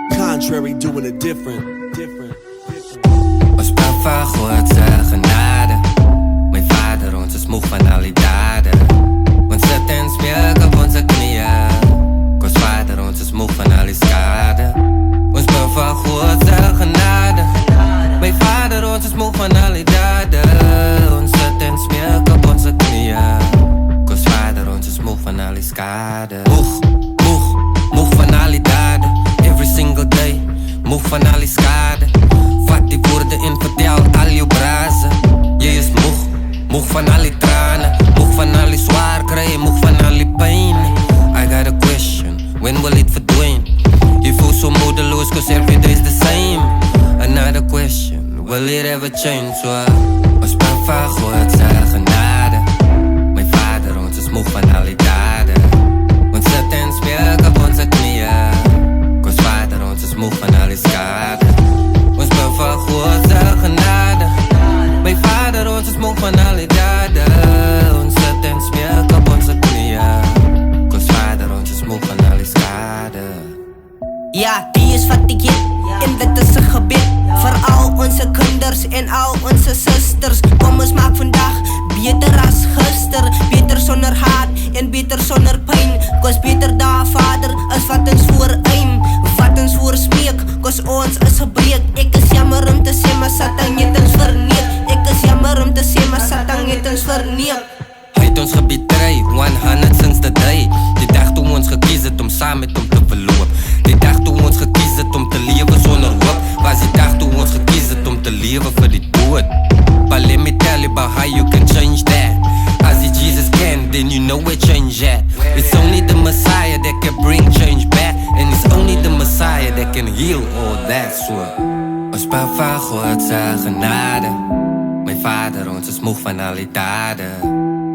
Contrary, doing it different. Ons bid vir God se genade. My Vader, ons is moeg van al die dade. Ons sit en smeek op onze knieën. Ons Vader, ons is moeg van al die skade. Ons bid vir God se genade. My Vader, ons is moeg van al die dade. Ons sit en smeek op onze knieën. Ons Vader, ons is moeg van al die skade. Moeg van al die dade. Every single day, moeg van al die skade. Vat die woorde en vertel al jou brazen. Jy is moeg van al die tranen. Moeg van al die zwaar kry, moeg van al die pijn. I got a question, when will it verdwijn? You feel so moedeloos cause every day's the same. Another question, will it ever change? So, ons bid vir God se genade. My Vader, ons is moeg van al die dade. Ons sit en smeek op onze knieën. Ons Vader, ons is moeg van al die skade. Ons bid vir God se genade. My Vader, ons is moeg van al die dade. Ons sit en smeek op onze knieën. Ons Vader, ons is moeg van al die skade. Ja, die is wat ek het en dit is 'n gebed vir al onze kinders en al onze susters. Kom ons maak vandag beter as gister, beter sonder haat en beter sonder pyn. Kos beter daar Vader is wat ons vooruim, wat ons voorspreek. Kos ons is gebreek. Ek is jammer om te sê maar Satan het ons verneek. Ek is jammer om te sê maar Satan het ons verneek. Hy het ons gebetry, 100 since the day. Die dag toe ons gekies het om saam met hom te verloop. Die dag toe ons gekies het om te lewe sonder hoop. Was die dag toe ons gekies het om te lewe vir die dood. But let me tell you about how you can change that. As die Jesus can, then you know where change at. It's only the Messiah that can bring change back. And it's only the Messiah that can heal all that. So, ons bid vir God se genade. My Vader, ons is moeg van al die dade.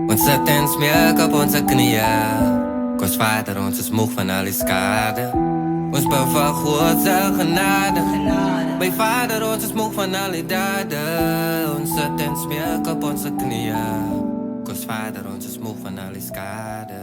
Ons sit en smeek op onze knieën. Ons Vader, ons is moeg van al die skade. Ons bid vir God se genade. My Vader, ons is moeg van al die dade. Ons sit en smeek op onze knieën. Ons Vader, ons is moeg van al die skade.